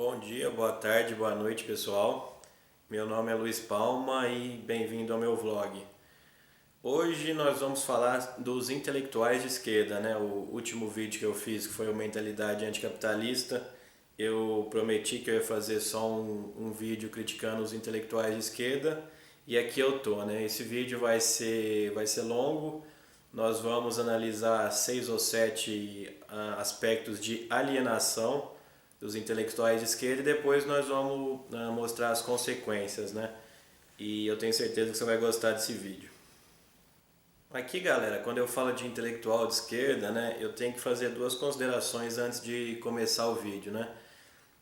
Bom dia, boa tarde, boa noite, pessoal. Meu nome é Luiz Palma e bem-vindo ao meu vlog. Hoje nós vamos falar dos intelectuais de esquerda, né? O último vídeo que eu fiz, que foi o Mentalidade Anticapitalista, eu prometi que eu ia fazer só um vídeo criticando os intelectuais de esquerda e aqui eu tô, né? Esse vídeo vai ser longo. Nós vamos analisar 6 ou 7 aspectos de alienação dos intelectuais de esquerda e depois nós vamos mostrar as consequências, né? E eu tenho certeza que você vai gostar desse vídeo. Aqui, galera, quando eu falo de intelectual de esquerda, né, eu tenho que fazer duas considerações antes de começar o vídeo, né?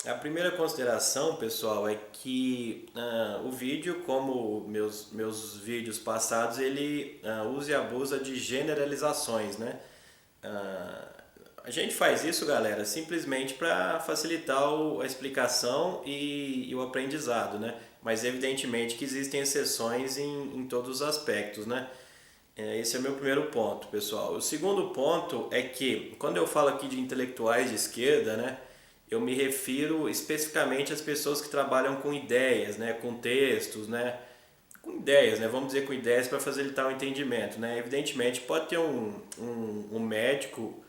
A primeira consideração, pessoal, é que o vídeo, como meus vídeos passados, ele usa e abusa de generalizações, né? Ah, a gente faz isso, galera, simplesmente para facilitar a explicação e o aprendizado, né? Mas evidentemente que existem exceções em todos os aspectos, né? Esse é o meu primeiro ponto, pessoal. O segundo ponto é que, quando eu falo aqui de intelectuais de esquerda, né, eu me refiro especificamente às pessoas que trabalham com ideias, né, com textos, né, com ideias, né, vamos dizer com ideias para facilitar o entendimento, né. Evidentemente, pode ter um médico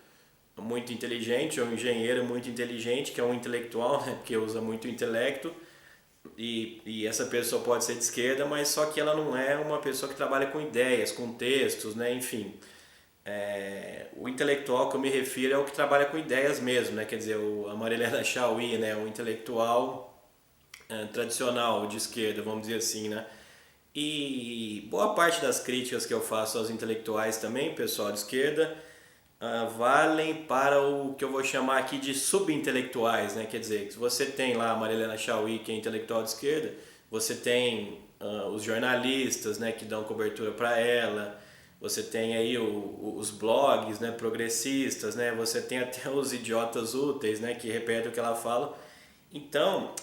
muito inteligente ou um engenheiro muito inteligente, que é um intelectual, né, porque usa muito intelecto, e essa pessoa pode ser de esquerda, mas só que ela não é uma pessoa que trabalha com ideias, com textos, né? Enfim. O intelectual que eu me refiro é o que trabalha com ideias mesmo, né? Quer dizer, a Marilena Chauí, né? O intelectual tradicional de esquerda, vamos dizer assim, né? E boa parte das críticas que eu faço aos intelectuais também, pessoal de esquerda, valem para o que eu vou chamar aqui de subintelectuais, né? Quer dizer, se você tem lá a Marilena Chauí, que é intelectual de esquerda, você tem os jornalistas, né, que dão cobertura para ela, você tem aí os blogs, né, progressistas, né, você tem até os idiotas úteis, né, que repetem o que ela fala. Então,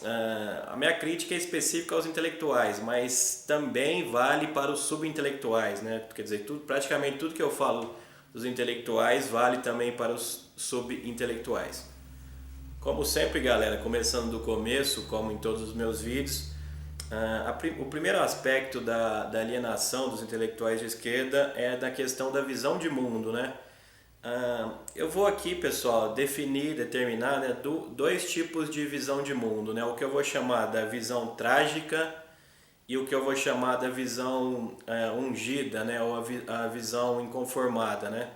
a minha crítica é específica aos intelectuais, mas também vale para os subintelectuais, né? Quer dizer, praticamente tudo que eu falo dos intelectuais vale também para os subintelectuais. Como sempre, galera, começando do começo, como em todos os meus vídeos, o primeiro aspecto da alienação dos intelectuais de esquerda é da questão da visão de mundo, né? Eu vou aqui, pessoal, determinar, né, dois tipos de visão de mundo, né? O que eu vou chamar da visão trágica e o que eu vou chamar da visão ungida, né? Ou a visão inconformada, né?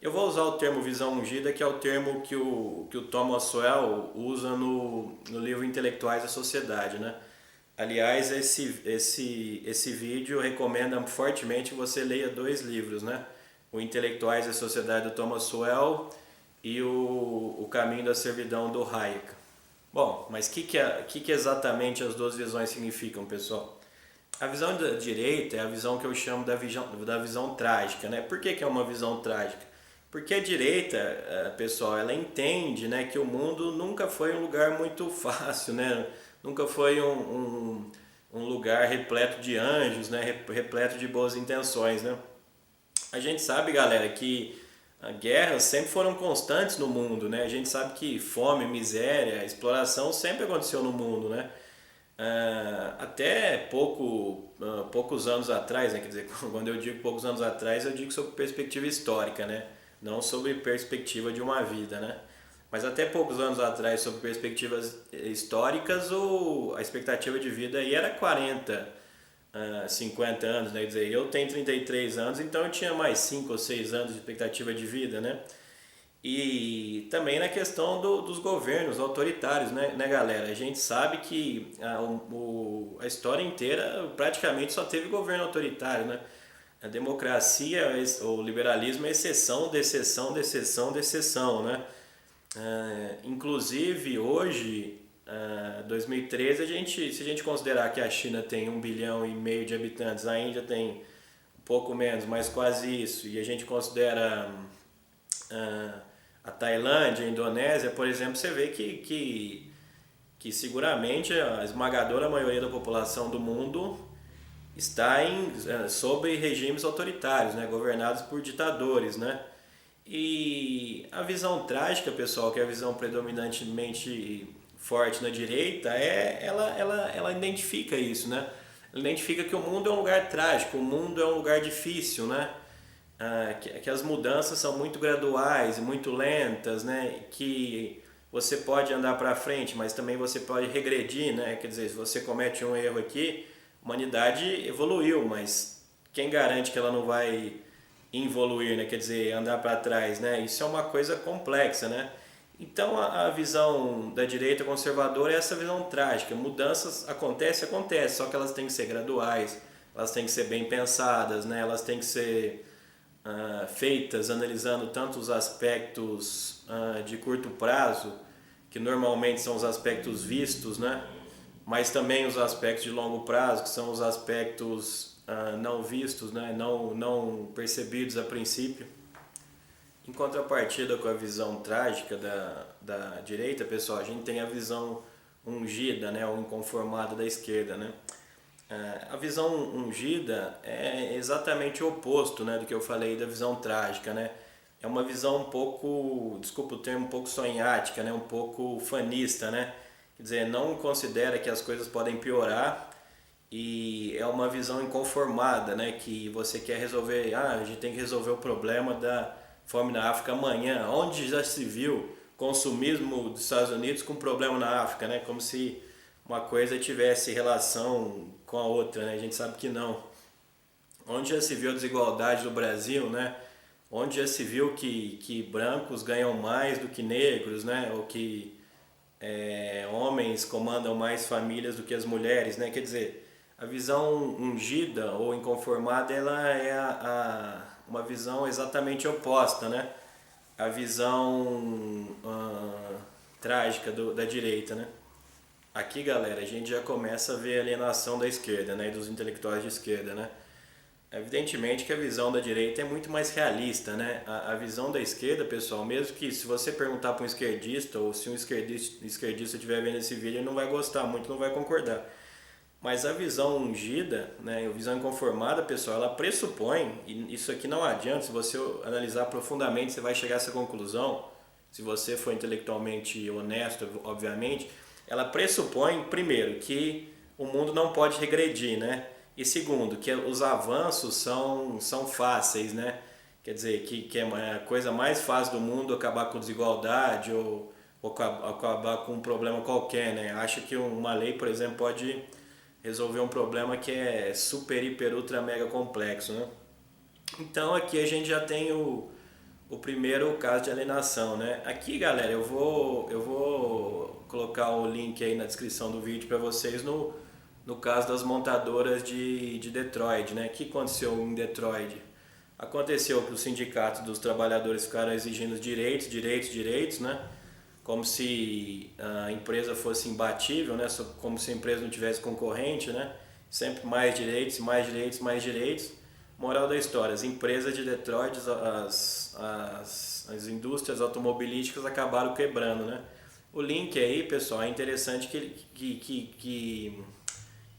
Eu vou usar o termo visão ungida, que é o termo que o Thomas Sowell usa no livro Intelectuais da Sociedade, né? Aliás, esse vídeo recomenda fortemente que você leia dois livros, né? O Intelectuais da Sociedade do Thomas Sowell e o Caminho da Servidão do Hayek. Bom, mas o que exatamente as duas visões significam, pessoal? A visão da direita é a visão que eu chamo da visão trágica, né? Por que é uma visão trágica? Porque a direita, pessoal, ela entende, né, que o mundo nunca foi um lugar muito fácil, né? Nunca foi um lugar repleto de anjos, né? Repleto de boas intenções, né? A gente sabe, galera, que guerras sempre foram constantes no mundo, né? A gente sabe que fome, miséria, exploração sempre aconteceu no mundo, né? Até poucos anos atrás, né? Quer dizer, quando eu digo poucos anos atrás, eu digo sobre perspectiva histórica, né? Não sobre perspectiva de uma vida, né? Mas até poucos anos atrás, sobre perspectivas históricas, a expectativa de vida aí era 40, 50 anos, né? Quer dizer, eu tenho 33 anos, então eu tinha mais 5 ou 6 anos de expectativa de vida, né? E também na questão dos governos autoritários, né, galera? A gente sabe que a história inteira praticamente só teve governo autoritário, né? A democracia, o liberalismo é exceção, de exceção, de exceção, de exceção, né? Inclusive hoje, 2013, se a gente considerar que a China tem 1,5 bilhão de habitantes, a Índia tem um pouco menos, mas quase isso, e a gente considera a Tailândia, a Indonésia, por exemplo, você vê que seguramente a esmagadora maioria da população do mundo está sob regimes autoritários, né, governados por ditadores, né? E a visão trágica, pessoal, que é a visão predominantemente forte na direita, ela identifica isso, né? Ela identifica que o mundo é um lugar trágico, o mundo é um lugar difícil, né? Que as mudanças são muito graduais e muito lentas, né? Que você pode andar para frente, mas também você pode regredir, né? Quer dizer, se você comete um erro aqui, a humanidade evoluiu, mas quem garante que ela não vai involuir, né? Quer dizer, andar para trás, né? Isso é uma coisa complexa, né? Então a visão da direita conservadora é essa visão trágica. Mudanças acontecem, só que elas têm que ser graduais, elas têm que ser bem pensadas, né? Elas têm que ser feitas analisando tanto os aspectos de curto prazo, que normalmente são os aspectos vistos, né? Mas também os aspectos de longo prazo, que são os aspectos não vistos, né? Não percebidos a princípio. Em contrapartida com a visão trágica da direita, pessoal, a gente tem a visão ungida, né? Ou inconformada da esquerda, né? A visão ungida é exatamente o oposto, né, do que eu falei da visão trágica, né? É uma visão um pouco, desculpa o termo, um pouco sonhática, né? Um pouco fanista, né? Quer dizer, não considera que as coisas podem piorar e é uma visão inconformada, né? Que você quer resolver, a gente tem que resolver o problema da fome na África amanhã. Onde já se viu consumismo dos Estados Unidos com problema na África, né? Como se uma coisa tivesse relação com a outra, né? A gente sabe que não. Onde já se viu a desigualdade do Brasil, né? Onde já se viu que brancos ganham mais do que negros, né? Ou que homens comandam mais famílias do que as mulheres, né? Quer dizer, a visão ungida ou inconformada, ela é uma visão exatamente oposta, né? A visão trágica da direita, né? Aqui, galera, a gente já começa a ver a alienação da esquerda, né, e dos intelectuais de esquerda, né? Evidentemente que a visão da direita é muito mais realista, né? A visão da esquerda, pessoal, mesmo que se você perguntar para um esquerdista ou se um esquerdista estiver vendo esse vídeo, ele não vai gostar muito, não vai concordar. Mas a visão ungida, né, a visão inconformada, pessoal, ela pressupõe, e isso aqui não adianta, se você analisar profundamente, você vai chegar a essa conclusão, se você for intelectualmente honesto, obviamente, ela pressupõe, primeiro, que o mundo não pode regredir, né? E segundo, que os avanços são fáceis, né? Quer dizer, que é a coisa mais fácil do mundo acabar com desigualdade ou acabar com um problema qualquer, né? Acho que uma lei, por exemplo, pode resolver um problema que é super, hiper, ultra, mega complexo, né? Então aqui a gente já tem o primeiro caso de alienação, né? Aqui, galera, eu vou colocar o link aí na descrição do vídeo para vocês no caso das montadoras de Detroit, né? O que aconteceu em Detroit? Aconteceu que os sindicatos dos trabalhadores ficaram exigindo direitos, né? Como se a empresa fosse imbatível, né? Como se a empresa não tivesse concorrente, né? Sempre mais direitos, mais direitos, mais direitos. Moral da história, as empresas de Detroit, as indústrias automobilísticas acabaram quebrando, né? O link aí, pessoal, é interessante que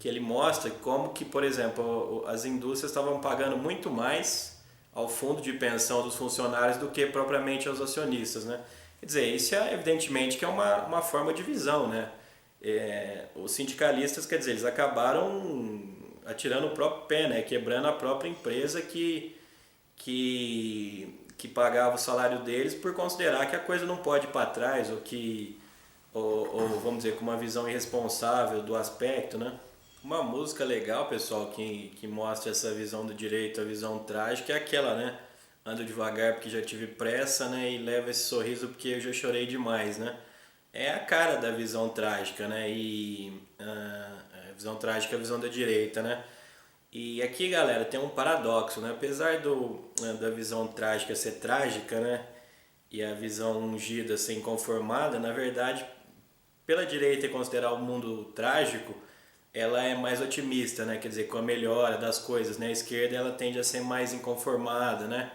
ele mostra como que, por exemplo, as indústrias estavam pagando muito mais ao fundo de pensão dos funcionários do que propriamente aos acionistas, né? Quer dizer, isso é evidentemente que é uma forma de visão, né? Os sindicalistas, quer dizer, eles acabaram atirando o próprio pé, né? Quebrando a própria empresa que pagava o salário deles por considerar que a coisa não pode ir para trás ou vamos dizer, com uma visão irresponsável do aspecto, né? Uma música legal, pessoal, que mostra essa visão do direito, a visão trágica, é aquela, né? Ando devagar porque já tive pressa, né? E levo esse sorriso porque eu já chorei demais, né? É a cara da visão trágica, né? E a visão trágica é a visão da direita, né? E aqui, galera, tem um paradoxo, né? Apesar da visão trágica ser trágica, né? E a visão ungida ser inconformada, na verdade, pela direita considerar o mundo trágico, ela é mais otimista, né? Quer dizer, com a melhora das coisas, né? A esquerda ela tende a ser mais inconformada, né?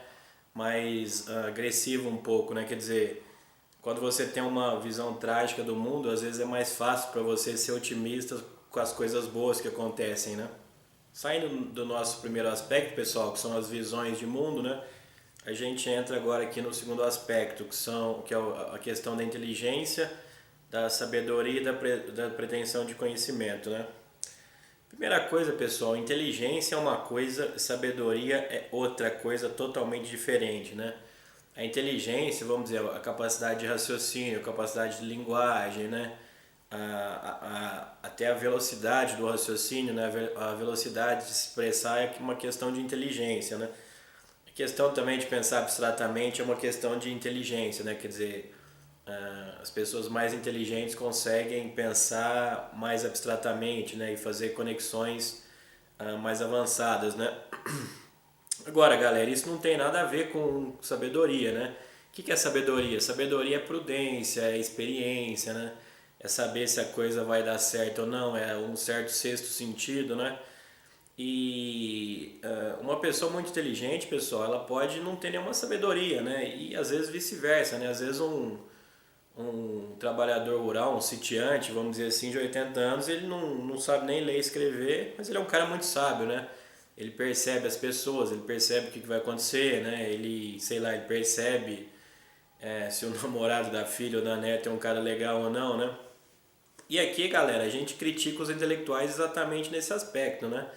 Mais agressiva um pouco, né? Quer dizer, quando você tem uma visão trágica do mundo, às vezes é mais fácil para você ser otimista com as coisas boas que acontecem, né? Saindo do nosso primeiro aspecto, pessoal, que são as visões de mundo, né? A gente entra agora aqui no segundo aspecto, que é a questão da inteligência da sabedoria e da pretensão de conhecimento, né? Primeira coisa, pessoal, inteligência é uma coisa, sabedoria é outra coisa totalmente diferente, né? A inteligência, vamos dizer, a capacidade de raciocínio, a capacidade de linguagem, né? Até a velocidade do raciocínio, né? A velocidade de se expressar é uma questão de inteligência, né? A questão também de pensar abstratamente é uma questão de inteligência, né? Quer dizer, as pessoas mais inteligentes conseguem pensar mais abstratamente, né? E fazer conexões mais avançadas, né? Agora, galera, isso não tem nada a ver com sabedoria, né? O que é sabedoria? Sabedoria é prudência, é experiência, né? É saber se a coisa vai dar certo ou não, é um certo sexto sentido, né? E uma pessoa muito inteligente, pessoal, ela pode não ter nenhuma sabedoria, né? E às vezes vice-versa, né? Às vezes um trabalhador rural, um sitiante, vamos dizer assim, de 80 anos, ele não sabe nem ler e escrever, mas ele é um cara muito sábio, né? Ele percebe as pessoas, ele percebe o que vai acontecer, né? Ele, sei lá, ele percebe se o namorado da filha ou da neta é um cara legal ou não, né? E aqui, galera, a gente critica os intelectuais exatamente nesse aspecto, né?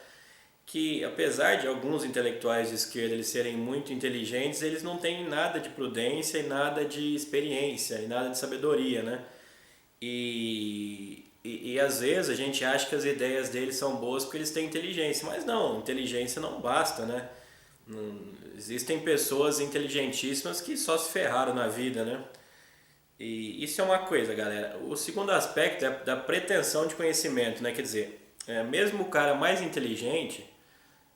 Que apesar de alguns intelectuais de esquerda eles serem muito inteligentes, eles não têm nada de prudência e nada de experiência e nada de sabedoria, né? E às vezes a gente acha que as ideias deles são boas porque eles têm inteligência, mas não, inteligência não basta, né? Existem pessoas inteligentíssimas que só se ferraram na vida, né? E isso é uma coisa, galera. O segundo aspecto é da pretensão de conhecimento, né? Quer dizer, mesmo o cara mais inteligente,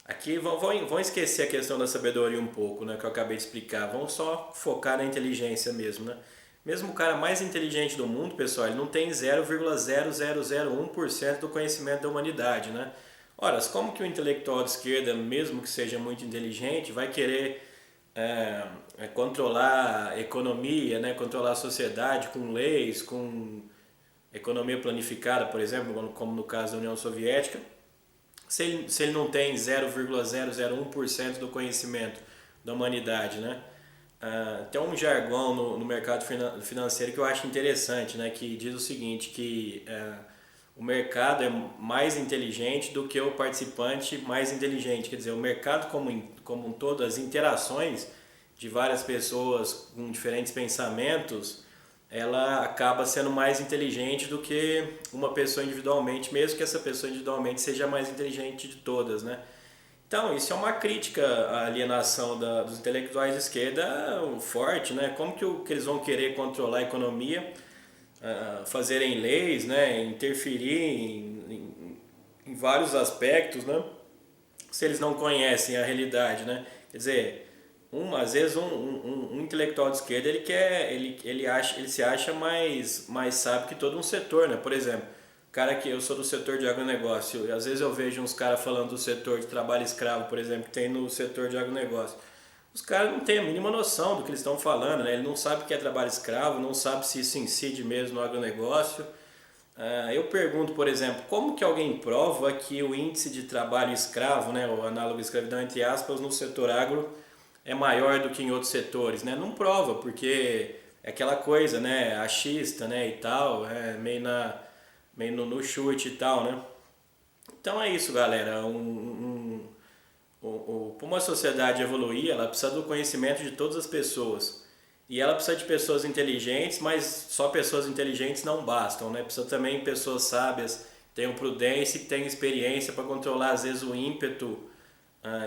aqui vão esquecer a questão da sabedoria um pouco, né? Que eu acabei de explicar. Vão só focar na inteligência mesmo, né? Mesmo o cara mais inteligente do mundo, pessoal, ele não tem 0,0001% do conhecimento da humanidade, né? Ora, como que o intelectual de esquerda, mesmo que seja muito inteligente, vai querer controlar a economia, né? Controlar a sociedade com leis, com economia planificada, por exemplo, como no caso da União Soviética, se ele não tem 0,001% do conhecimento da humanidade, né? Tem um jargão no mercado financeiro que eu acho interessante, né? Que diz o seguinte, que o mercado é mais inteligente do que o participante mais inteligente. Quer dizer, o mercado como um todo, as interações de várias pessoas com diferentes pensamentos, ela acaba sendo mais inteligente do que uma pessoa individualmente, mesmo que essa pessoa individualmente seja a mais inteligente de todas, né? Então, isso é uma crítica à alienação dos intelectuais de esquerda forte, né? Como que eles vão querer controlar a economia, fazerem leis, né? Interferir em vários aspectos, né? Se eles não conhecem a realidade, né? Quer dizer, às vezes um intelectual de esquerda ele se acha mais sábio que todo um setor, né? Por exemplo, cara que eu sou do setor de agronegócio, e às vezes eu vejo uns caras falando do setor de trabalho escravo, por exemplo, que tem no setor de agronegócio. Os caras não têm a mínima noção do que eles estão falando, né? Ele não sabe o que é trabalho escravo, não sabe se isso incide mesmo no agronegócio. Eu pergunto, por exemplo, como que alguém prova que o índice de trabalho escravo, né, o análogo à escravidão entre aspas, no setor agro é maior do que em outros setores, né? Não prova, porque é aquela coisa, né, achista, né, e tal, meio no chute e tal, né? Então é isso, galera. Para uma sociedade evoluir, ela precisa do conhecimento de todas as pessoas. E ela precisa de pessoas inteligentes, mas só pessoas inteligentes não bastam, né? Precisa também de pessoas sábias, tenham prudência e tenham experiência para controlar, às vezes, o ímpeto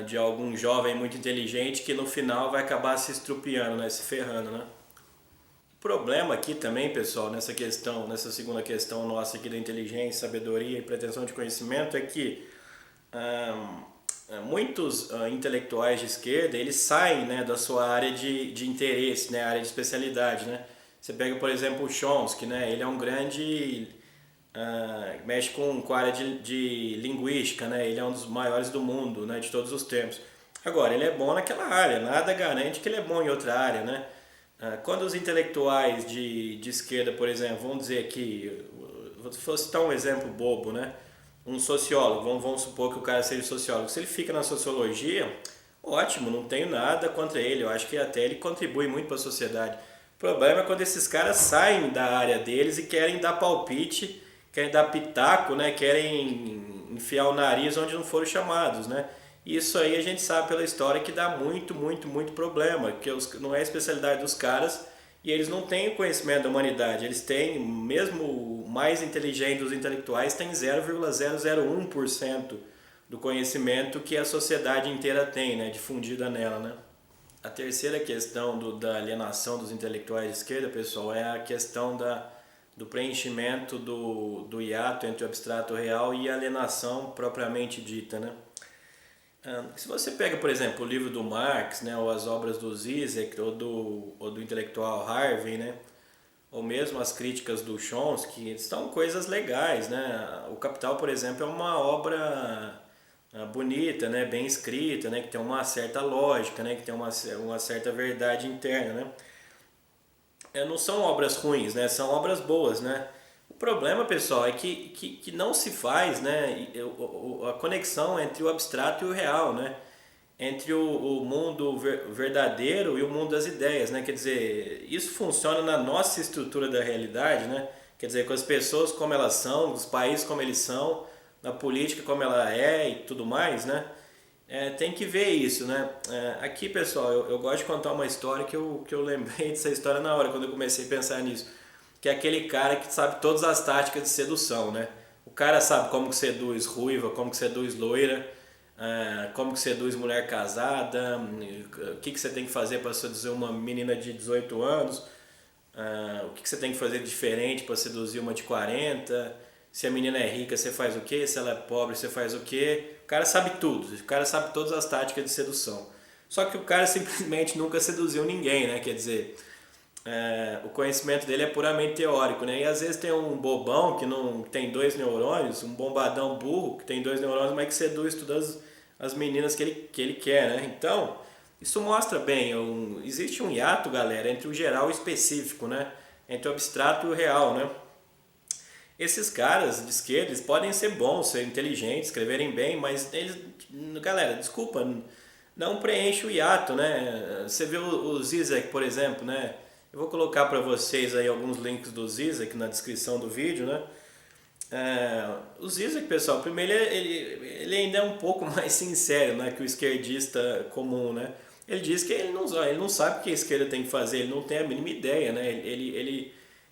de algum jovem muito inteligente que no final vai acabar se estrupiando, né? Se ferrando, né? O problema aqui também, pessoal, nessa segunda questão nossa aqui da inteligência, sabedoria e pretensão de conhecimento, é que muitos intelectuais de esquerda, eles saem, né, da sua área de interesse, né, área de especialidade, né? Você pega, por exemplo, o Chomsky, né? Ele é um grande... mexe com a área de linguística, né? Ele é um dos maiores do mundo, né, de todos os tempos. Agora, ele é bom naquela área, nada garante que ele é bom em outra área, né? Quando os intelectuais de esquerda, por exemplo, vão dizer que, vou citar um exemplo bobo, né? Um sociólogo, vamos supor que o cara seja sociólogo. Se ele fica na sociologia, ótimo, não tenho nada contra ele. Eu acho que até ele contribui muito para a sociedade. O problema é quando esses caras saem da área deles e querem dar palpite, querem dar pitaco, né? Querem enfiar o nariz onde não foram chamados, né? Isso aí a gente sabe pela história que dá muito problema, que não é a especialidade dos caras e eles não têm o conhecimento da humanidade. Eles têm, mesmo o mais inteligente dos intelectuais, tem 0,001% do conhecimento que a sociedade inteira tem, né? Difundida nela, né? A terceira questão da alienação dos intelectuais de esquerda, pessoal, é a questão do preenchimento do hiato entre o abstrato e o real e a alienação propriamente dita, né? Se você pega, por exemplo, o livro do Marx, né, ou as obras do Zizek, ou do intelectual Harvey, né, ou mesmo as críticas do Chomsky, são coisas legais, né? O Capital, por exemplo, é uma obra bonita, né, bem escrita, né, que tem uma certa lógica, né, que tem uma certa verdade interna, né? Não são obras ruins, né? São obras boas, né? O problema, pessoal, é que não se faz, né, a conexão entre o abstrato e o real, né? Entre o mundo verdadeiro e o mundo das ideias, né? Quer dizer, isso funciona na nossa estrutura da realidade, né? Quer dizer, com as pessoas como elas são, os países como eles são, na política como ela é e tudo mais, né? Tem que ver isso, né? Aqui, pessoal, eu gosto de contar uma história que eu lembrei dessa história na hora, quando eu comecei a pensar nisso. Que é aquele cara que sabe todas as táticas de sedução, né? O cara sabe como que seduz ruiva, como que seduz loira, como que seduz mulher casada, o que você tem que fazer para seduzir uma menina de 18 anos, o que você tem que fazer de diferente para seduzir uma de 40, se a menina é rica, você faz o quê, se ela é pobre, você faz o quê. O cara sabe tudo, o cara sabe todas as táticas de sedução. Só que o cara simplesmente nunca seduziu ninguém, né? Quer dizer, o conhecimento dele é puramente teórico, né? E às vezes tem um bobão que não tem dois neurônios, um bombadão burro que tem dois neurônios, mas que seduz todas as meninas que ele quer, né? Então, isso mostra bem, existe um hiato, galera, entre o geral e o específico, né? Entre o abstrato e o real, né? Esses caras de esquerda, eles podem ser bons, ser inteligentes, escreverem bem, mas eles, galera, desculpa, não preenche o hiato, né? Você vê o Zizek, por exemplo, né? Eu vou colocar para vocês aí alguns links do Zizek na descrição do vídeo, né? O Zizek, pessoal, primeiro ele ainda é um pouco mais sincero, né, que o esquerdista comum, né? Ele diz que ele não sabe o que a esquerda tem que fazer, ele não tem a mínima ideia, né?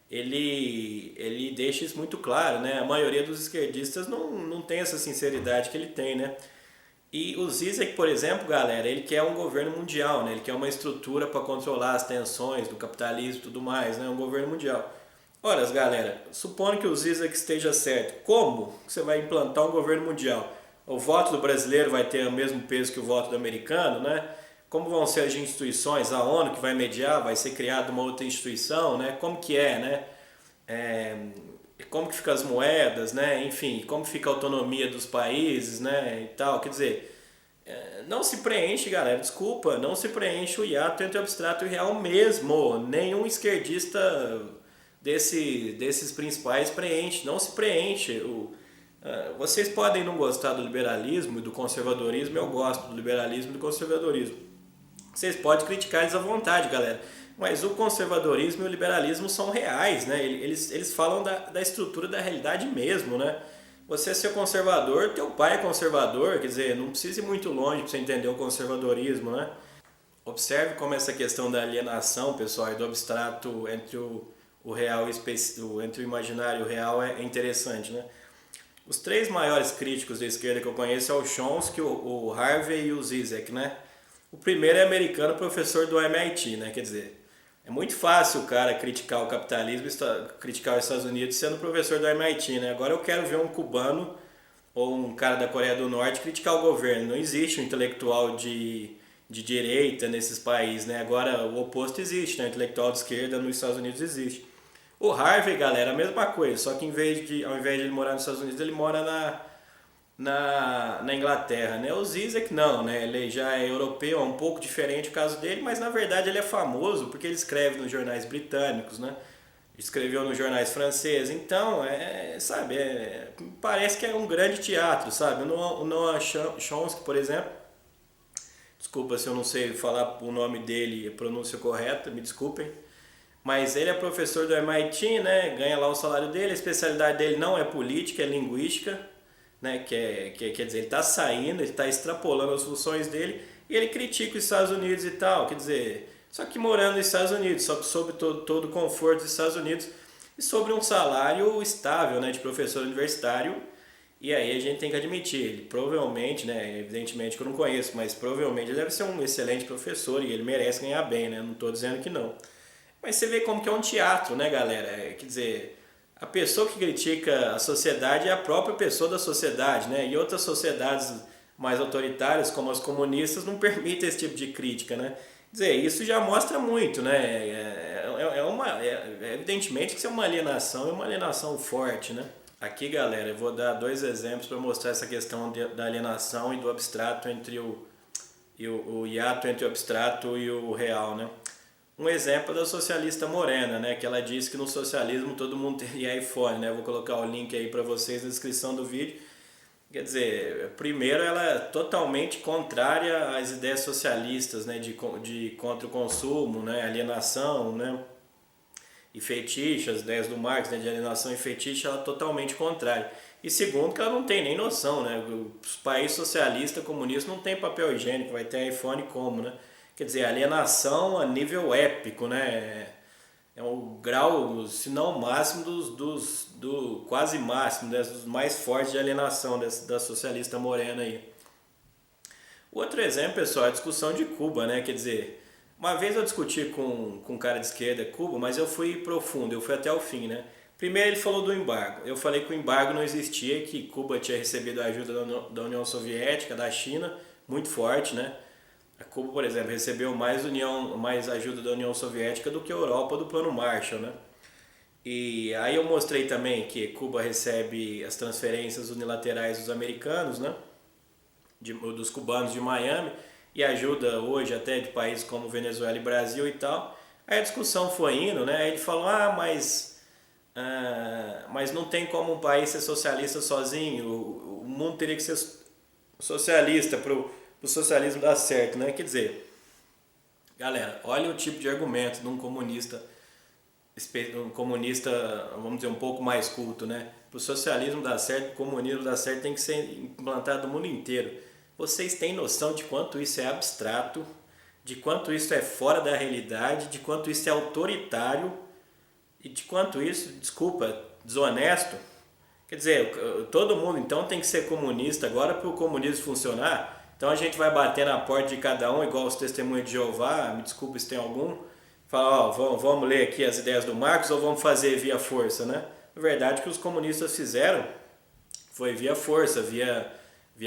Ele deixa isso muito claro, né? A maioria dos esquerdistas não tem essa sinceridade que ele tem, né? E o Zizek, por exemplo, galera, ele quer um governo mundial, né? Ele quer uma estrutura para controlar as tensões do capitalismo e tudo mais, né? Um governo mundial. Ora, galera, supondo que o Zizek esteja certo, como você vai implantar um governo mundial? O voto do brasileiro vai ter o mesmo peso que o voto do americano, né? Como vão ser as instituições? A ONU que vai mediar, vai ser criada uma outra instituição, né? Como que é, né? É, como que ficam as moedas, né? Enfim, como fica a autonomia dos países, né? E tal, quer dizer, não se preenche, galera, desculpa, não se preenche o hiato entre o abstrato e o real mesmo. Nenhum esquerdista desses principais preenche, não se preenche. Vocês podem não gostar do liberalismo e do conservadorismo, eu gosto do liberalismo e do conservadorismo. Vocês podem criticar eles à vontade, galera. Mas o conservadorismo e o liberalismo são reais, né? Eles falam da estrutura da realidade mesmo, né? Você é ser conservador, teu pai é conservador, quer dizer, não precisa ir muito longe para você entender o conservadorismo, né? Observe como essa questão da alienação, pessoal, e do abstrato entre o real entre o imaginário e o real é interessante, né? Os três maiores críticos da esquerda que eu conheço é o Chomsky, o Harvey e o Zizek, né? O primeiro é americano, professor do MIT, né? Quer dizer, é muito fácil o cara criticar o capitalismo, criticar os Estados Unidos sendo professor do MIT, né? Agora eu quero ver um cubano ou um cara da Coreia do Norte criticar o governo. Não existe um intelectual de direita nesses países, né? Agora o oposto existe, né? O intelectual de esquerda nos Estados Unidos existe. O Harvey, galera, a mesma coisa, só que ao invés de ele morar nos Estados Unidos, ele mora na Inglaterra, né? O Zizek não, né? Ele já é europeu, é um pouco diferente o caso dele, mas na verdade ele é famoso porque ele escreve nos jornais britânicos, né? Escreveu nos jornais franceses, então, sabe, parece que é um grande teatro, sabe? O Noam Chomsky, por exemplo, desculpa se eu não sei falar o nome dele, a pronúncia correta, me desculpem, Mas ele é professor do MIT, né? Ganha lá o salário dele, a especialidade dele não é política, é linguística, né? Quer dizer, ele está saindo, ele está extrapolando as funções dele e ele critica os Estados Unidos e tal, quer dizer, só que morando nos Estados Unidos, sobre todo o conforto dos Estados Unidos e sobre um salário estável, né, de professor universitário. E aí a gente tem que admitir, ele provavelmente, né, evidentemente que eu não conheço, mas provavelmente ele deve ser um excelente professor e ele merece ganhar bem, né, não estou dizendo que não. Mas você vê como que é um teatro, né, galera? Quer dizer, a pessoa que critica a sociedade é a própria pessoa da sociedade, né? E outras sociedades mais autoritárias, como as comunistas, não permitem esse tipo de crítica, né? Quer dizer, isso já mostra muito, né? Evidentemente que isso é uma alienação, é uma alienação forte, né? Aqui, galera, eu vou dar dois exemplos para mostrar essa questão da alienação e do abstrato entre o hiato entre o abstrato e o real, né? Um exemplo é da socialista Morena, né? Que ela disse que no socialismo todo mundo teria iPhone, né? Eu vou colocar o link aí para vocês na descrição do vídeo. Quer dizer, primeiro ela é totalmente contrária às ideias socialistas, né? De contra o consumo, né? Alienação, né? E fetiche, as ideias do Marx, né? De alienação e fetiche, ela é totalmente contrária. E segundo, que ela não tem nem noção, né? Os países socialistas, comunistas, não tem papel higiênico, vai ter iPhone como, né? Quer dizer, alienação a nível épico, né? É o grau, se não o máximo, do quase máximo, dos mais fortes de alienação da socialista morena aí. Outro exemplo, pessoal, é a discussão de Cuba, né? Quer dizer, uma vez eu discuti com um cara de esquerda Cuba, mas eu fui profundo, eu fui até o fim, né? Primeiro ele falou do embargo. Eu falei que o embargo não existia, que Cuba tinha recebido a ajuda da União Soviética, da China, muito forte, né? A Cuba, por exemplo, recebeu mais ajuda da União Soviética do que a Europa do Plano Marshall, né? E aí eu mostrei também que Cuba recebe as transferências unilaterais dos americanos, né? Dos cubanos de Miami, e ajuda hoje até de países como Venezuela e Brasil e tal. Aí a discussão foi indo, né? Aí ele falou, mas não tem como um país ser socialista sozinho, o mundo teria que ser socialista para o socialismo dar certo, né? Quer dizer, galera, olha o tipo de argumento de um comunista, vamos dizer, um pouco mais culto, né? Para o socialismo dar certo, o comunismo dar certo, tem que ser implantado no mundo inteiro. Vocês têm noção de quanto isso é abstrato, de quanto isso é fora da realidade, de quanto isso é autoritário e de quanto isso, desculpa, desonesto? Quer dizer, todo mundo então tem que ser comunista agora para o comunismo funcionar? Então a gente vai bater na porta de cada um, igual os testemunhos de Jeová, me desculpe se tem algum, falar, ó, vamos ler aqui as ideias do Marx ou vamos fazer via força, né? Na verdade, o que os comunistas fizeram foi via força, via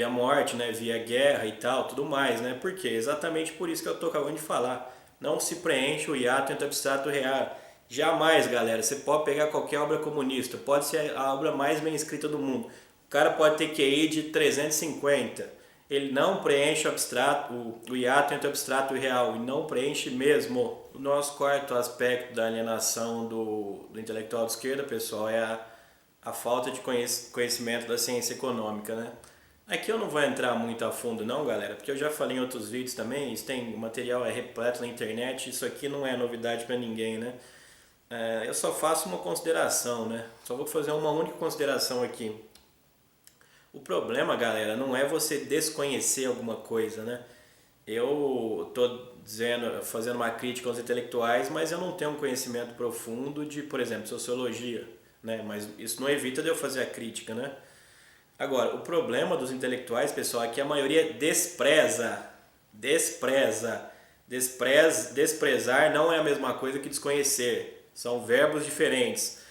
morte, né? Via guerra e tal, tudo mais, né? Por quê? Exatamente por isso que eu estou acabando de falar. Não se preenche o hiato entre abstrato e real. Jamais, galera. Você pode pegar qualquer obra comunista, pode ser a obra mais bem escrita do mundo. O cara pode ter QI de 350. Ele não preenche o hiato entre abstrato e real. E não preenche mesmo. O nosso quarto aspecto da alienação do intelectual de esquerda, pessoal, é a falta de conhecimento da ciência econômica, né? Aqui eu não vou entrar muito a fundo não, galera, porque eu já falei em outros vídeos também, isso tem, o material é repleto na internet, isso aqui não é novidade para ninguém, né? Eu só faço uma consideração, né? Só vou fazer uma única consideração aqui. O problema, galera, não é você desconhecer alguma coisa, né? Eu tô fazendo uma crítica aos intelectuais, mas eu não tenho um conhecimento profundo de, por exemplo, sociologia, né? Mas isso não evita de eu fazer a crítica, né? Agora, o problema dos intelectuais, pessoal, é que a maioria desprezar não é a mesma coisa que desconhecer. São verbos diferentes.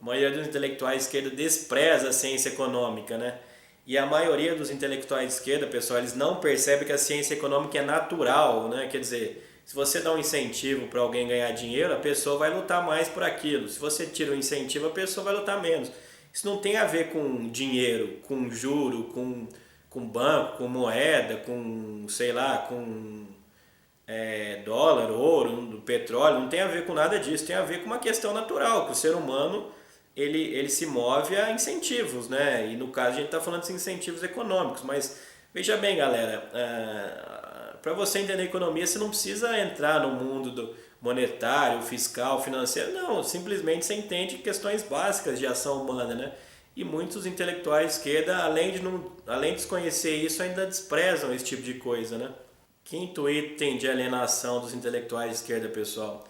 A maioria dos intelectuais de esquerda despreza a ciência econômica, né? E a maioria dos intelectuais de esquerda, pessoal, eles não percebem que a ciência econômica é natural, né? Quer dizer, se você dá um incentivo para alguém ganhar dinheiro, a pessoa vai lutar mais por aquilo. Se você tira o incentivo, a pessoa vai lutar menos. Isso não tem a ver com dinheiro, com juro, com banco, com moeda, com, sei lá, com dólar, ouro, petróleo. Não tem a ver com nada disso. Tem a ver com uma questão natural, que o ser humano ele se move a incentivos, né? E no caso a gente está falando de incentivos econômicos. Mas veja bem, galera, para você entender economia, você não precisa entrar no mundo monetário, fiscal, financeiro. Não, simplesmente você entende questões básicas de ação humana, né? E muitos intelectuais de esquerda, além de desconhecer isso, ainda desprezam esse tipo de coisa, né? Quinto item de alienação dos intelectuais de esquerda, pessoal.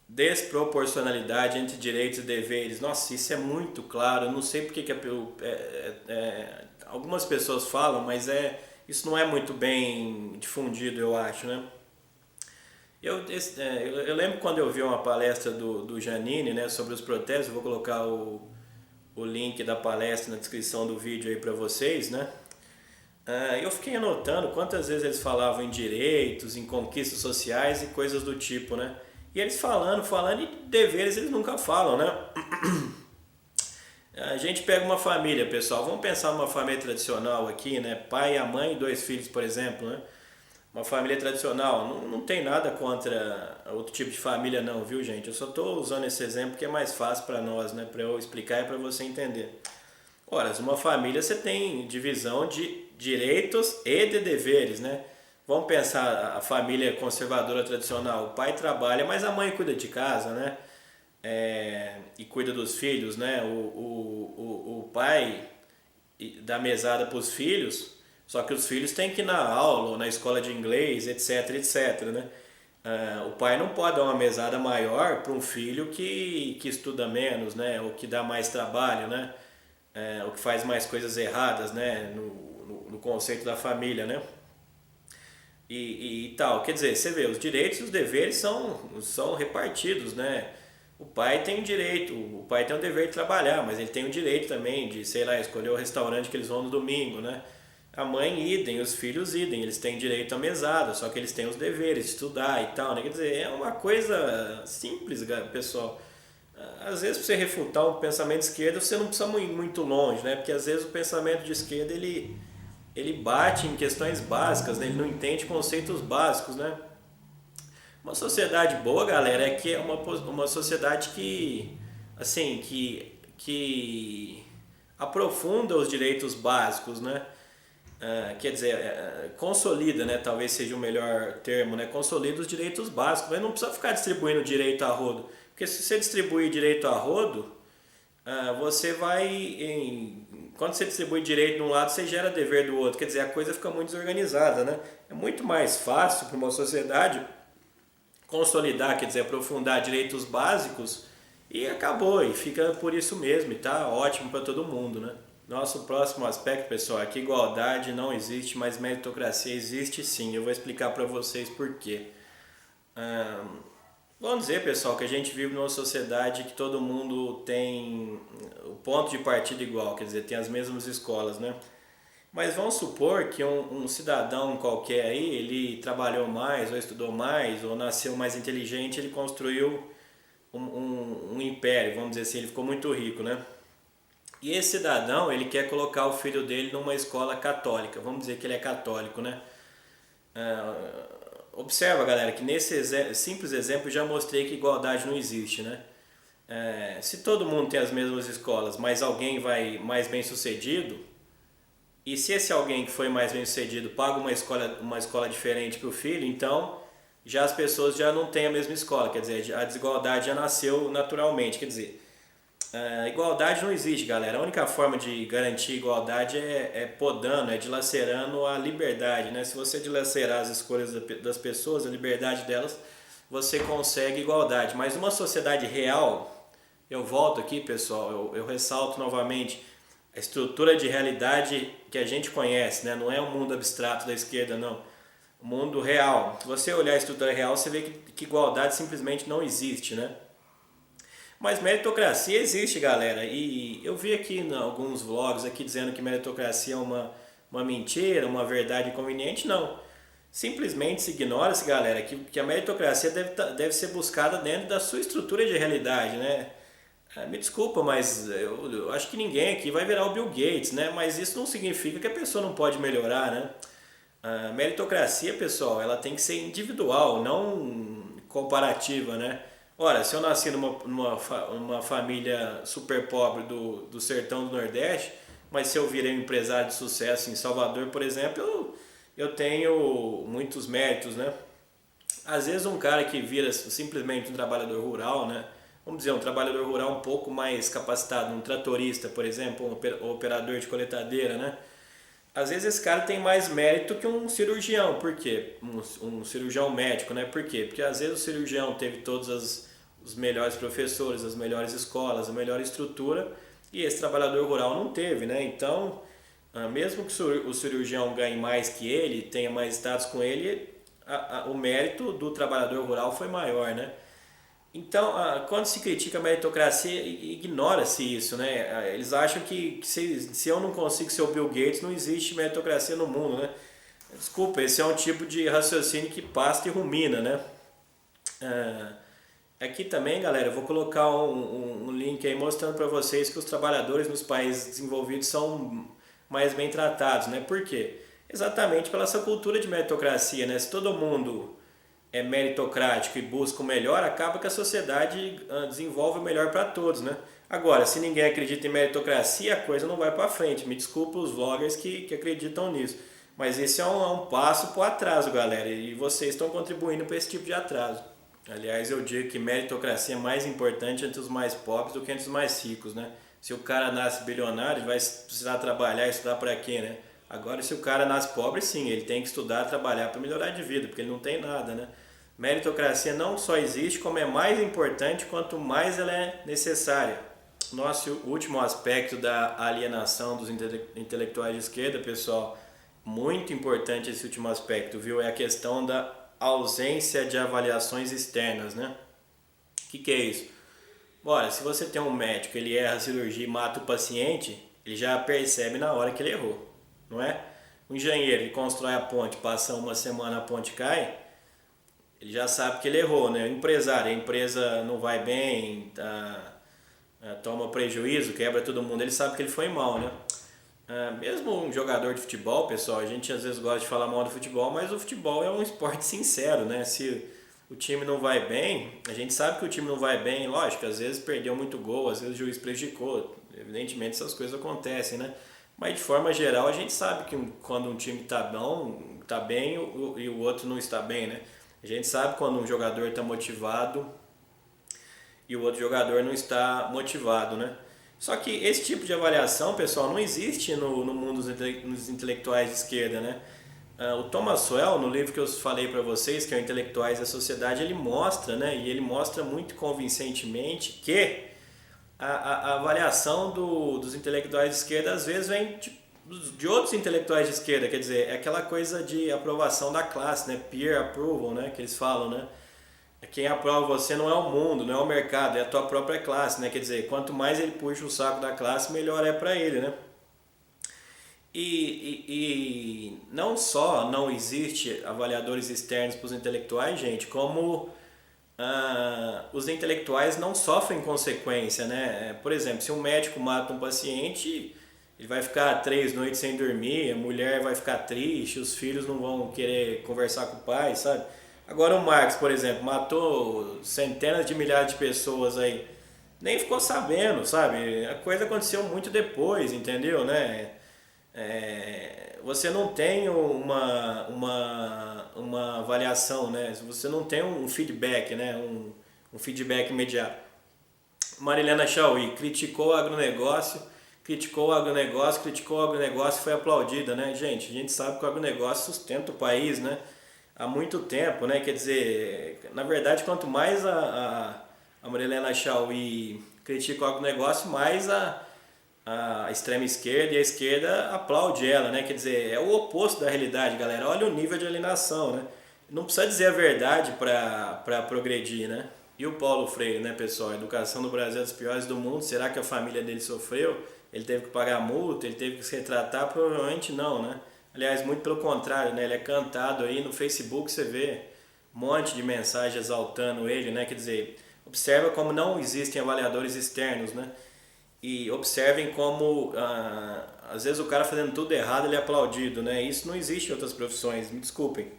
Desproporcionalidade entre direitos e deveres. Nossa, isso é muito claro. Eu não sei porque que algumas pessoas falam, mas isso não é muito bem difundido, eu acho, né? Eu lembro quando eu vi uma palestra do Janine, né, sobre os protestos. Eu vou colocar o link da palestra na descrição do vídeo aí para vocês, né? Eu fiquei anotando quantas vezes eles falavam em direitos, em conquistas sociais e coisas do tipo, né? E eles falando e deveres eles nunca falam, né? A gente pega uma família, pessoal, vamos pensar numa família tradicional aqui, né? Pai, a mãe e 2 filhos, por exemplo, né? Uma família tradicional, não tem nada contra outro tipo de família não, viu, gente? Eu só estou usando esse exemplo porque é mais fácil para nós, né? Para eu explicar e para você entender. Ora, uma família você tem divisão de direitos e de deveres, né? Vamos pensar a família conservadora tradicional. O pai trabalha, mas a mãe cuida de casa, né? E cuida dos filhos, né? O pai dá mesada para os filhos, só que os filhos têm que ir na aula, ou na escola de inglês, etc, etc, né? O pai não pode dar uma mesada maior para um filho que estuda menos, né? Ou que dá mais trabalho, né? Ou que faz mais coisas erradas, né? No conceito da família, né? E tal. Quer dizer, você vê, os direitos e os deveres são repartidos, né? O pai tem o direito, o pai tem o dever de trabalhar, mas ele tem o direito também de, sei lá, escolher o restaurante que eles vão no domingo, né? A mãe idem, os filhos idem, eles têm direito à mesada, só que eles têm os deveres de estudar e tal, né? Quer dizer, é uma coisa simples, pessoal. Às vezes, para você refutar um pensamento de esquerda, você não precisa ir muito longe, né? Porque às vezes o pensamento de esquerda ele bate em questões básicas, né? Ele não entende conceitos básicos, né? Uma sociedade boa, galera, é que é uma sociedade que, assim, que aprofunda os direitos básicos, né? Quer dizer, consolida, né? Talvez seja o melhor termo, né? Consolida os direitos básicos, mas não precisa ficar distribuindo direito a rodo. Porque se você distribuir direito a rodo, você quando você distribui direito de um lado, você gera dever do outro. Quer dizer, a coisa fica muito desorganizada, né? É muito mais fácil para uma sociedade consolidar, quer dizer, aprofundar direitos básicos e acabou, e fica por isso mesmo, e tá ótimo para todo mundo, né? Nosso próximo aspecto, pessoal, é que igualdade não existe, mas meritocracia existe sim. Eu vou explicar para vocês por quê. Vamos dizer, pessoal, que a gente vive numa sociedade que todo mundo tem o ponto de partida igual, quer dizer, tem as mesmas escolas, né? Mas vamos supor que um cidadão qualquer aí, ele trabalhou mais, ou estudou mais, ou nasceu mais inteligente, ele construiu um império, vamos dizer assim, ele ficou muito rico, né? E esse cidadão, ele quer colocar o filho dele numa escola católica, vamos dizer que ele é católico, né? Observa, galera, que nesse simples exemplo eu já mostrei que igualdade não existe, né? Se todo mundo tem as mesmas escolas, mas alguém vai mais bem sucedido, e se esse alguém que foi mais bem sucedido paga uma escola diferente para o filho, então já as pessoas já não têm a mesma escola, quer dizer, a desigualdade já nasceu naturalmente, quer dizer, igualdade não existe, galera. A única forma de garantir igualdade é podando, é dilacerando a liberdade, né? Se você dilacerar as escolhas das pessoas, a liberdade delas, você consegue igualdade. Mas numa sociedade real, eu volto aqui, pessoal, eu ressalto novamente, a estrutura de realidade que a gente conhece, né? Não é um mundo abstrato da esquerda, não. O mundo real. Se você olhar a estrutura real, você vê que igualdade simplesmente não existe, né? Mas meritocracia existe, galera. E eu vi aqui em alguns vlogs aqui dizendo que meritocracia é uma mentira, uma verdade inconveniente. Não. Simplesmente se ignora-se, galera, que a meritocracia deve ser buscada dentro da sua estrutura de realidade, né? Me desculpa, mas eu acho que ninguém aqui vai virar o Bill Gates, né? Mas isso não significa que a pessoa não pode melhorar, né? A meritocracia, pessoal, ela tem que ser individual, não comparativa, né? Ora, se eu nasci numa família super pobre do sertão do Nordeste, mas se eu virei um empresário de sucesso em Salvador, por exemplo, eu tenho muitos méritos, né? Às vezes um cara que vira simplesmente um trabalhador rural, né? Vamos dizer, um trabalhador rural um pouco mais capacitado, um tratorista, por exemplo, um operador de coletadeira, né? Às vezes esse cara tem mais mérito que um cirurgião. Por quê? Um cirurgião médico, né? Por quê? Porque às vezes o cirurgião teve todos os melhores professores, as melhores escolas, a melhor estrutura, e esse trabalhador rural não teve, né? Então, mesmo que o cirurgião ganhe mais que ele, tenha mais status com ele, o mérito do trabalhador rural foi maior, né? Então, quando se critica a meritocracia, ignora-se isso, né? Eles acham que se eu não consigo ser o Bill Gates, não existe meritocracia no mundo, né? Desculpa, esse é um tipo de raciocínio que passa e rumina, né? Aqui também, galera, eu vou colocar um link aí mostrando para vocês que os trabalhadores nos países desenvolvidos são mais bem tratados, né? Por quê? Exatamente pela essa cultura de meritocracia, né? Se todo mundo é meritocrático e busca o melhor, acaba que a sociedade desenvolve o melhor para todos, né? Agora, se ninguém acredita em meritocracia, a coisa não vai para frente. Me desculpa os vloggers que acreditam nisso. Mas esse é um passo para o atraso, galera. E vocês estão contribuindo para esse tipo de atraso. Aliás, eu digo que meritocracia é mais importante entre os mais pobres do que entre os mais ricos, né? Se o cara nasce bilionário, ele vai precisar trabalhar e estudar para quê, né? Agora, se o cara nasce pobre, sim, ele tem que estudar, trabalhar para melhorar de vida, porque ele não tem nada, né? Meritocracia não só existe, como é mais importante quanto mais ela é necessária. Nosso último aspecto da alienação dos intelectuais de esquerda, pessoal, muito importante esse último aspecto, viu? É a questão da ausência de avaliações externas, né? O que é isso? Bora, se você tem um médico, ele erra a cirurgia e mata o paciente, ele já percebe na hora que ele errou, não é? O engenheiro, ele constrói a ponte, passa uma semana a ponte cai, ele já sabe que ele errou, né? O empresário, a empresa não vai bem, toma prejuízo, quebra todo mundo, ele sabe que ele foi mal, né? Mesmo um jogador de futebol, pessoal, a gente às vezes gosta de falar mal do futebol, mas o futebol é um esporte sincero, né? Se o time não vai bem, a gente sabe que o time não vai bem, lógico, às vezes perdeu muito gol, às vezes o juiz prejudicou, evidentemente essas coisas acontecem, né? Mas de forma geral a gente sabe que quando um time tá bom, tá bem e o outro não está bem, né? A gente sabe quando um jogador está motivado e o outro jogador não está motivado, né? Só que esse tipo de avaliação, pessoal, não existe no mundo dos intelectuais de esquerda, né? O Thomas Sowell, no livro que eu falei para vocês, que é o Intelectuais da Sociedade, ele mostra, né? E ele mostra muito convincentemente que a avaliação dos intelectuais de esquerda às vezes vem de outros intelectuais de esquerda, quer dizer, é aquela coisa de aprovação da classe, né? Peer approval, né? Que eles falam, né? Quem aprova você não é o mundo, não é o mercado, é a tua própria classe, né? Quer dizer, quanto mais ele puxa o saco da classe, melhor é para ele, né? E não só não existe avaliadores externos para os intelectuais, gente, como os intelectuais não sofrem consequência, né? Por exemplo, se um médico mata um paciente, ele vai ficar 3 noites sem dormir, a mulher vai ficar triste, os filhos não vão querer conversar com o pai, sabe? Agora o Marx, por exemplo, matou centenas de milhares de pessoas aí, nem ficou sabendo, sabe? A coisa aconteceu muito depois, entendeu, né? Você não tem uma avaliação, né? Você não tem um feedback, né? Um feedback imediato. Marilena Chauí criticou o agronegócio e foi aplaudida, né? Gente, a gente sabe que o agronegócio sustenta o país, né? Há muito tempo, né? Quer dizer, na verdade, quanto mais a Marilena Chauí critica o agronegócio, mais a extrema esquerda e a esquerda aplaude ela, né? Quer dizer, é o oposto da realidade, galera. Olha o nível de alienação, né? Não precisa dizer a verdade para progredir, né? E o Paulo Freire, né, pessoal? A educação no Brasil é das piores do mundo. Será que a família dele sofreu? Ele teve que pagar multa? Ele teve que se retratar? Provavelmente não, né? Aliás, muito pelo contrário, né? Ele é cantado aí no Facebook, você vê um monte de mensagem exaltando ele, né? Quer dizer, observa como não existem avaliadores externos, né? E observem como às vezes o cara fazendo tudo errado ele é aplaudido, né? Isso não existe em outras profissões, me desculpem.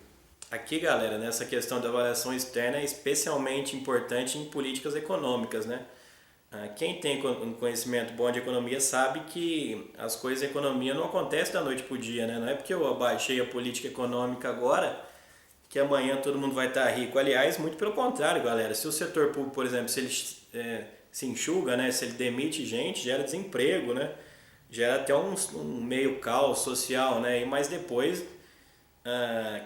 Aqui, galera, nessa questão da avaliação externa é especialmente importante em políticas econômicas, né? Quem tem um conhecimento bom de economia sabe que as coisas em economia não acontecem da noite para o dia, né? Não é porque eu abaixei a política econômica agora que amanhã todo mundo vai estar rico. Aliás, muito pelo contrário, galera. Se o setor público, por exemplo, se ele se enxuga, né? Se ele demite gente, gera desemprego, né? Gera até um meio caos social, né? E mais depois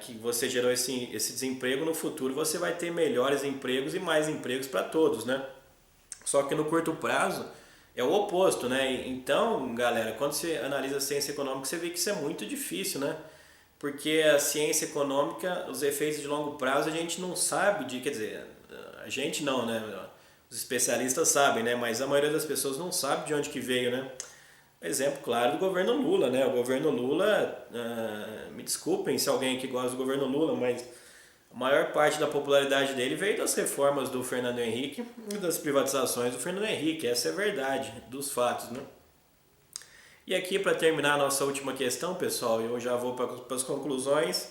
que você gerou esse desemprego, no futuro você vai ter melhores empregos e mais empregos para todos, né? Só que no curto prazo é o oposto, né? Então, galera, quando você analisa a ciência econômica, você vê que isso é muito difícil, né? Porque a ciência econômica, os efeitos de longo prazo, a gente não sabe quer dizer, a gente não, né? Os especialistas sabem, né? Mas a maioria das pessoas não sabe de onde que veio, né? Exemplo claro do governo Lula, né? O governo Lula, me desculpem se alguém aqui gosta do governo Lula, mas a maior parte da popularidade dele veio das reformas do Fernando Henrique e das privatizações do Fernando Henrique. Essa é a verdade dos fatos, né? E aqui, para terminar a nossa última questão, pessoal, eu já vou para as conclusões.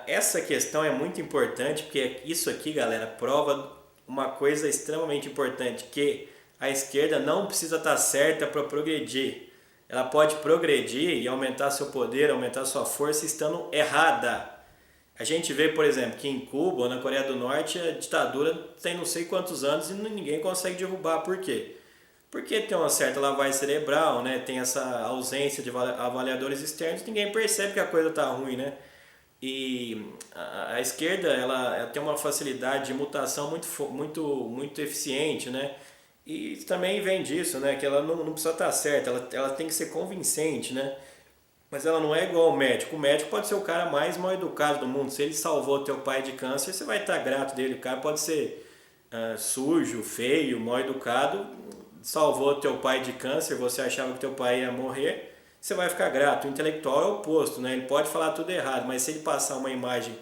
Essa questão é muito importante, porque isso aqui, galera, prova uma coisa extremamente importante, que a esquerda não precisa estar certa para progredir. Ela pode progredir e aumentar seu poder, aumentar sua força estando errada. A gente vê, por exemplo, que em Cuba ou na Coreia do Norte a ditadura tem não sei quantos anos e ninguém consegue derrubar. Por quê? Porque tem uma certa lavagem cerebral, né? Tem essa ausência de avaliadores externos, ninguém percebe que a coisa está ruim, né? E a esquerda ela tem uma facilidade de mutação muito eficiente, né? E também vem disso, né? Que ela não precisa estar certa, ela tem que ser convincente, né? Mas ela não é igual ao médico. O médico pode ser o cara mais mal educado do mundo. Se ele salvou teu pai de câncer, você vai estar grato dele. O cara pode ser sujo, feio, mal educado. Salvou teu pai de câncer, você achava que teu pai ia morrer, você vai ficar grato. O intelectual é o oposto, né? Ele pode falar tudo errado, mas se ele passar uma imagem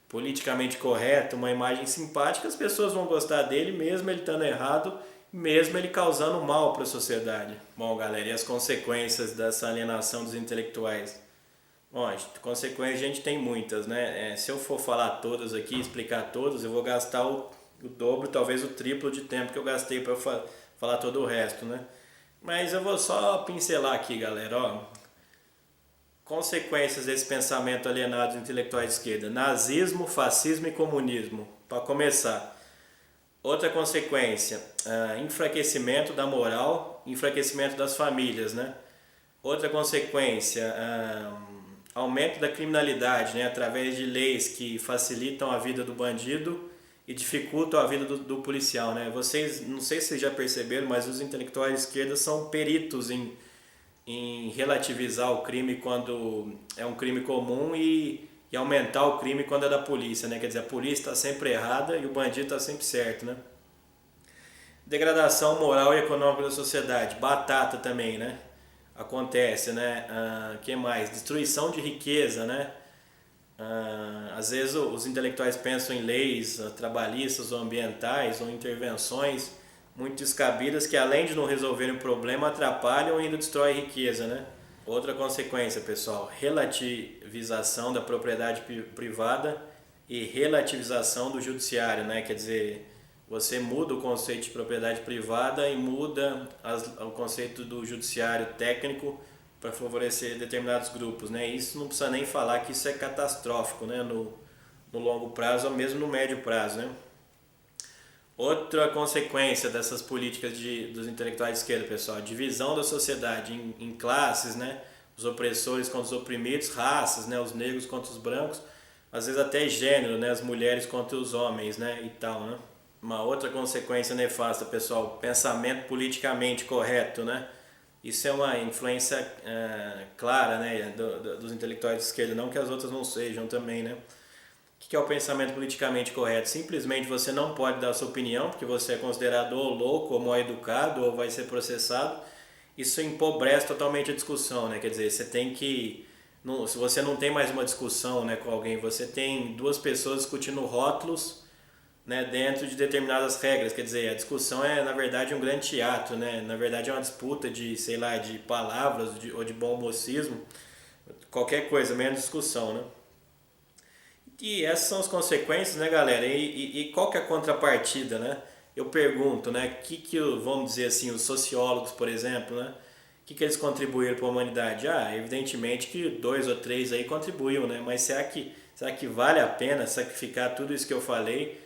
politicamente correta, uma imagem simpática, as pessoas vão gostar dele, mesmo ele estando errado, mesmo ele causando mal para a sociedade. Bom, galera, e as consequências dessa alienação dos intelectuais? Bom, consequências a gente tem muitas, né? Se eu for falar todas aqui, explicar todas, eu vou gastar o dobro, talvez o triplo de tempo que eu gastei para falar todo o resto, né? Mas eu vou só pincelar aqui, galera, ó. Consequências desse pensamento alienado dos intelectuais de esquerda: nazismo, fascismo e comunismo. Para começar. Outra consequência, enfraquecimento da moral, enfraquecimento das famílias, né? Outra consequência, aumento da criminalidade, né? Através de leis que facilitam a vida do bandido e dificultam a vida do policial, né? Vocês, não sei se vocês já perceberam, mas os intelectuais de esquerda são peritos em relativizar o crime quando é um crime comum e aumentar o crime quando é da polícia, né? Quer dizer, a polícia está sempre errada e o bandido está sempre certo, né? Degradação moral e econômica da sociedade, batata também, né? Acontece, né? Que mais? Destruição de riqueza, né? Às vezes os intelectuais pensam em leis trabalhistas ou ambientais ou intervenções muito descabidas que, além de não resolverem o problema, atrapalham e ainda destroem riqueza, né? Outra consequência, pessoal, relativização da propriedade privada e relativização do judiciário, né? Quer dizer, você muda o conceito de propriedade privada e muda o conceito do judiciário técnico para favorecer determinados grupos, né? Isso não precisa nem falar que isso é catastrófico, né? No longo prazo ou mesmo no médio prazo, né? Outra consequência dessas políticas dos intelectuais de esquerda, pessoal, divisão da sociedade em classes, né? Os opressores contra os oprimidos, raças, né? Os negros contra os brancos, às vezes até gênero, né? As mulheres contra os homens, né? E tal, né? Uma outra consequência nefasta, pessoal, pensamento politicamente correto, né? Isso é uma influência clara, né, dos intelectuais de esquerda, não que as outras não sejam também, né? O que é o pensamento politicamente correto? Simplesmente você não pode dar a sua opinião, porque você é considerado ou louco, ou mal educado, ou vai ser processado. Isso empobrece totalmente a discussão, né? Quer dizer, você tem que... se você não tem mais uma discussão, né, com alguém, você tem duas pessoas discutindo rótulos, né, dentro de determinadas regras. Quer dizer, a discussão é, na verdade, um grande teatro, né? Na verdade, é uma disputa de, sei lá, de palavras ou de bom mocismo, qualquer coisa, menos discussão, né? E essas são as consequências, né, galera? E qual que é a contrapartida, né? Eu pergunto, né, vamos dizer assim, os sociólogos, por exemplo, né? O que eles contribuíram para a humanidade? Evidentemente que 2 ou 3 aí contribuíram, né? Mas será que Será que vale a pena sacrificar tudo isso que eu falei?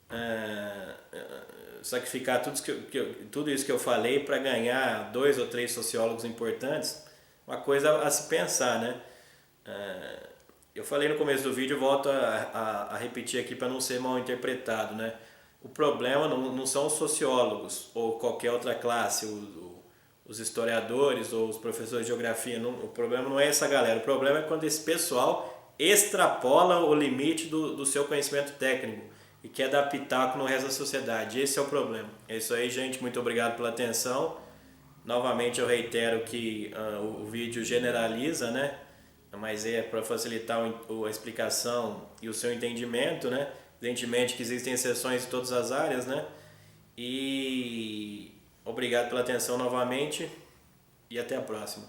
ah, Sacrificar tudo isso que eu falei para ganhar 2 ou 3 sociólogos importantes? Uma coisa a se pensar, né? Eu falei no começo do vídeo, volto a repetir aqui para não ser mal interpretado, né? O problema não são os sociólogos ou qualquer outra classe, os historiadores ou os professores de geografia. Não, o problema não é essa galera. O problema é quando esse pessoal extrapola o limite do seu conhecimento técnico e quer dar pitaco no resto da sociedade. Esse é o problema. É isso aí, gente. Muito obrigado pela atenção. Novamente eu reitero que o vídeo generaliza, né? Mas é para facilitar a explicação e o seu entendimento, né? Evidentemente que existem exceções em todas as áreas, né? E obrigado pela atenção novamente e até a próxima.